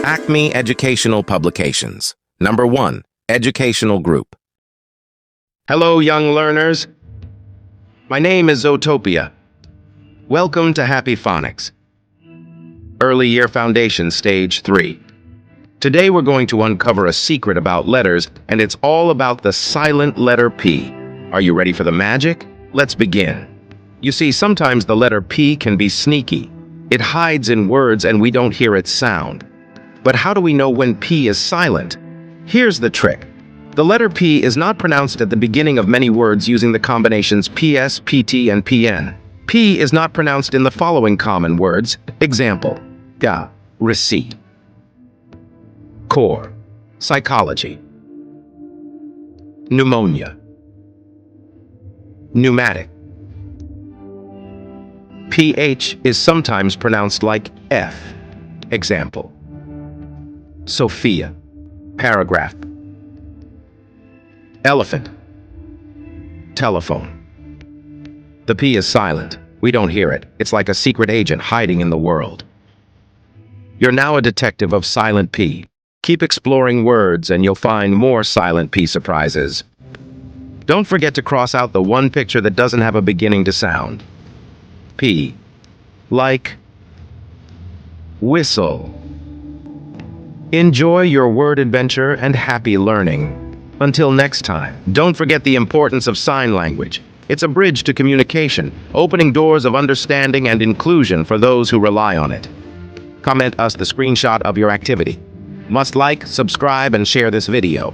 Acme Educational Publications. Number 1. Educational Group. Hello, young learners. My name is Zootopia. Welcome to Happy Phonics. Early Year Foundation Stage 3. Today we're going to uncover a secret about letters, and it's all about the silent letter P. Are you ready for the magic? Let's begin. You see, sometimes the letter P can be sneaky. It hides in words and we don't hear its sound. But how do we know when P is silent? Here's the trick. The letter P is not pronounced at the beginning of many words using the combinations PS, PT, and PN. P is not pronounced in the following common words. Example: ga, receipt. Core, psychology. Pneumonia. Pneumatic. PH is sometimes pronounced like F. Example: Sophia. Paragraph. Elephant. Telephone. The P is silent. We don't hear it. It's like a secret agent hiding in the world. You're now a detective of silent P. Keep exploring words and you'll find more silent P surprises. Don't forget to cross out the one picture that doesn't have a beginning to sound. P. Like whistle. Enjoy your word adventure and happy learning. Until next time, don't forget the importance of sign language. It's a bridge to communication, opening doors of understanding and inclusion for those who rely on it. Comment us the screenshot of your activity. Must like, subscribe, and share this video.